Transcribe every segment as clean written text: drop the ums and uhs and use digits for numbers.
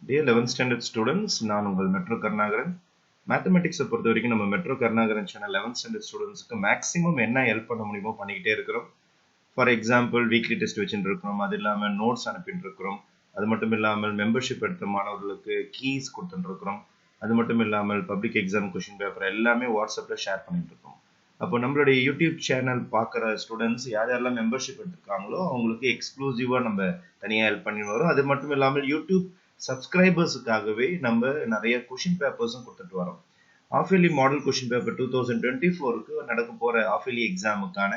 Dear 11th standard students, நான் உங்கள் metro Karunakaran. மேத்தமெட்டிக்ஸை பொறுத்த வரைக்கும் நம்ம metro Karunakaran channel 11th standard ஸ்டூடெண்ட்ஸ்க்கு மேக்ஸிமம் என்ன ஹெல்ப் பண்ண முடியுமோ பண்ணிக்கிட்டே இருக்கிறோம். ஃபார் எக்ஸாம்பிள் வீக்லி டெஸ்ட் வச்சுட்டு இருக்கிறோம், அது இல்லாமல் நோட்ஸ் அனுப்பிட்டு இருக்கிறோம், அது மட்டும் இல்லாமல் மெம்பர்ஷிப் எடுத்த மாணவர்களுக்கு கீஸ் கொடுத்துட்டு இருக்கிறோம், அது மட்டும் இல்லாமல் பப்ளிக் எக்ஸாம் கொஷின் பேப்பர் எல்லாமே வாட்ஸ்அப்பில் ஷேர் பண்ணிட்டு இருக்கோம். அப்போ நம்மளுடைய யூடியூப் சேனல் பார்க்குற ஸ்டூடெண்ட்ஸ் யார் யாரெல்லாம் மெம்பர்ஷிப் எடுத்திருக்காங்களோ அவங்களுக்கு எக்ஸ்க்ளூசிவாக நம்ம தனியாக ஹெல்ப் பண்ணி வரோம். அது மட்டும் இல்லாமல் யூடியூப் சப்ஸ்கிரைபர்ஸுக்காகவே நம்ம நிறைய கொஷின் பேப்பர்ஸும் கொடுத்துட்டு வரோம். ஆஃபேலி மாடல் கொஷின் பேப்பர் 2024க்கு நடக்க போகிற ஆஃபேலி எக்ஸாமுக்கான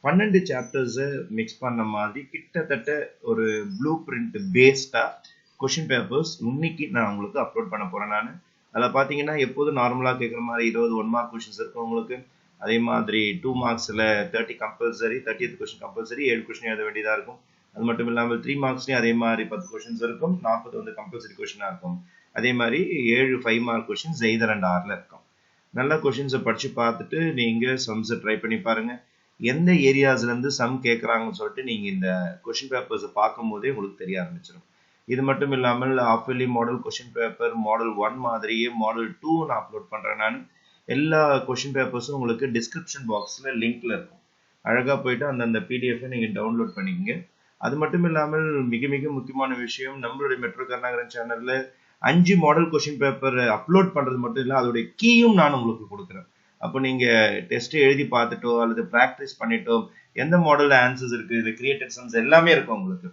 12 சாப்டர்ஸை மிக்ஸ் பண்ண மாதிரி கிட்டத்தட்ட ஒரு ப்ளூ பிரிண்ட் பேஸ்டாக கொஷின் பேப்பர்ஸ் இன்னைக்கு நான் உங்களுக்கு அப்லோட் பண்ண போகிறேன். நான் அதில் பார்த்தீங்கன்னா எப்போதும் நார்மலாக கேட்குற மாதிரி 20 1 மார்க் கொஷின்ஸ் இருக்கும் உங்களுக்கு. அதே மாதிரி 2 மார்க்ஸில் 30 compulsory, 30th question compulsory, 7 question எழுத வேண்டியதாக இருக்கும். அது மட்டும் இல்லாமல் 3 மார்க்ஸ்லையும் அதே மாதிரி 10 கொஷின்ஸ் இருக்கும், 40 வந்து கம்பல்சரி கொஷினாக இருக்கும். அதே மாதிரி 7 5 மார்க் கொஷின்ஸ் எய்தர் அண்ட் ஆரில் இருக்கும். நல்ல கொஷின்ஸை படித்து பார்த்துட்டு நீங்கள் சம்ஸை ட்ரை பண்ணி பாருங்கள். எந்த ஏரியாஸ்லேருந்து சம் கேட்குறாங்கன்னு சொல்லிட்டு நீங்கள் இந்த கொஷின் பேப்பர்ஸை பார்க்கும் போதே உங்களுக்கு தெரிய ஆரம்பிச்சிடும். இது மட்டும் இல்லாமல் half yearly model question paper model 1 மாதிரியே மாடல் 2 நான் அப்லோட் பண்ணுறேன். நான் எல்லா கொஷின் பேப்பர்ஸும் உங்களுக்கு டிஸ்கிரிப்ஷன் பாக்ஸில் லிங்க்ல இருக்கும். அழகாக போயிட்டு அந்தந்த பிடிஎஃபை நீங்கள் டவுன்லோட் பண்ணிக்கங்க. அது மட்டும் இல்லாமல் மிக மிக முக்கியமான விஷயம், நம்மளுடைய மெட்ரோ கருணாகரன் சேனல்ல 5 மாடல் கொஷின் பேப்பர் அப்லோட் பண்றது மட்டும் இல்லை, அதோடைய கீயும் நான் உங்களுக்கு கொடுக்குறேன். அப்போ நீங்க டெஸ்ட் எழுதி பார்த்துட்டோ அல்லது ப்ராக்டிஸ் பண்ணிட்டோ எந்த மாடல் ஆன்சர்ஸ் இருக்கு, இது கிரியேட்டட் சம்ஸ் எல்லாமே இருக்கும் உங்களுக்கு.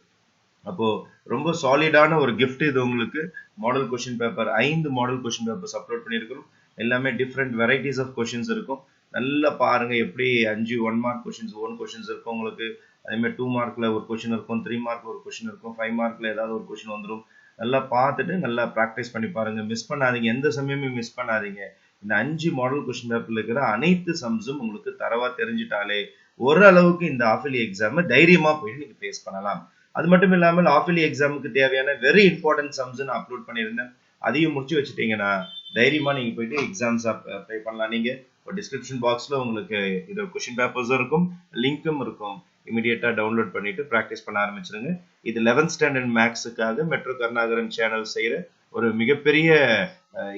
அப்போ ரொம்ப சாலிடான ஒரு கிஃப்ட் இது உங்களுக்கு. Model question paper 5 model question papers upload பண்ணியிருக்கிறோம். எல்லாமே டிஃப்ரெண்ட் வெரைட்டிஸ் ஆஃப் கொஷின்ஸ் இருக்கும். நல்லா பாருங்க எப்படி 5 1 மார்க் கொஷின்ஸ் 1 கொஷின்ஸ் இருக்கும் உங்களுக்கு. அதே மாதிரி 2 மார்க்ல ஒரு கொஷின் இருக்கும், 3 மார்க்ல ஒரு கொஷின் இருக்கும், 5 மார்க்ல ஏதாவது ஒரு கொஷின் வந்துடும். நல்லா பார்த்துட்டு நல்லா ப்ராக்டிஸ் பண்ணி பாருங்க. மிஸ் பண்ணாதீங்க, எந்த சமயமும் மிஸ் பண்ணாதீங்க. இந்த 5 மாடல் கொஷின் பேப்பர்ல இருக்கிற அனைத்து சம்ஸும் உங்களுக்கு தரவா தெரிஞ்சிட்டாலே ஓரளவுக்கு இந்த ஆஃபேலி எக்ஸாமை தைரியமா போயிட்டு நீங்க ஃபேஸ் பண்ணலாம். அது மட்டும் இல்லாமல் ஆஃபேலி எக்ஸாமுக்கு தேவையான வெரி இம்பார்ட்டன்ட் சம்ஸ் நான் அப்லோட் பண்ணியிருந்தேன். அதையும் முடிச்சு வச்சுட்டீங்கன்னா தைரியமா நீங்க போயிட்டு எக்ஸாம்ஸ் அப்ளை பண்ணலாம். நீங்க டிஸ்கிரிப்ஷன் பாக்ஸ்ல உங்களுக்கு இது கொஷின் பேப்பர்ஸும் இருக்கும், லிங்க்கும் இருக்கும். இமிடியேட்டா டவுன்லோட் பண்ணிட்டு ப்ராக்டிஸ் பண்ண ஆரம்பிச்சிருங்க. இது 11th ஸ்டாண்டர்ட் மேக்ஸுக்காக மெட்ரோ கருணாகரன் சேனல் செய்யற ஒரு மிகப்பெரிய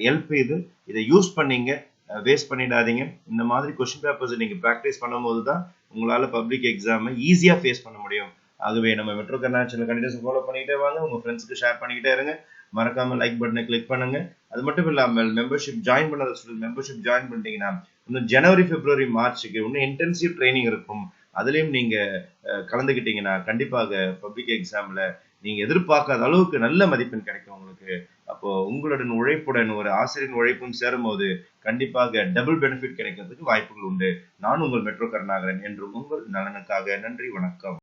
ஹெல்ப் இது. இதை யூஸ் பண்ணீங்க, வேஸ்ட் பண்ணிடாதீங்க. இந்த மாதிரி கொஷின் பேப்பர்ஸ் நீங்க ப்ராக்டிஸ் பண்ணும்போது தான் உங்களால பப்ளிக் எக்ஸாமை ஈஸியா ஃபேஸ் பண்ண முடியும். ஆகவே நம்ம metro Karunakaran channel continues follow பண்ணிக்கிட்டே வாங்க, உங்க ஃப்ரெண்ட்ஸ்க்கு ஷேர் பண்ணிக்கிட்டே இருங்க. மறக்காம லைக் பட்டனை கிளிக் பண்ணுங்க. அது மட்டும் இல்லாமல் மெம்பர்ஷிப் ஜாயின் பண்ணாத ஸ்டூடெண்ட் மெம்பர்ஷிப் ஜாயின் பண்ணிட்டீங்கன்னா இன்னும் ஜனவரி பிப்ரவரி மார்ச்சுக்கு இன்னும் இன்டென்சிவ் ட்ரைனிங் இருக்கும். அதுலயும் நீங்க கலந்துக்கிட்டீங்கன்னா கண்டிப்பாக பப்ளிக் எக்ஸாம்ல நீங்க எதிர்பார்க்காத அளவுக்கு நல்ல மதிப்பெண் கிடைக்கும் உங்களுக்கு. அப்போ உங்களுடன் உழைப்புடன் ஒரு ஆசிரியரின் உழைப்பும் சேரும் போது கண்டிப்பாக டபுள் பெனிஃபிட் கிடைக்கிறதுக்கு வாய்ப்புகள் உண்டு. நான் உங்கள் மெட்ரோ கருணாகரன் என்றும் உங்கள் நலனுக்காக. நன்றி, வணக்கம்.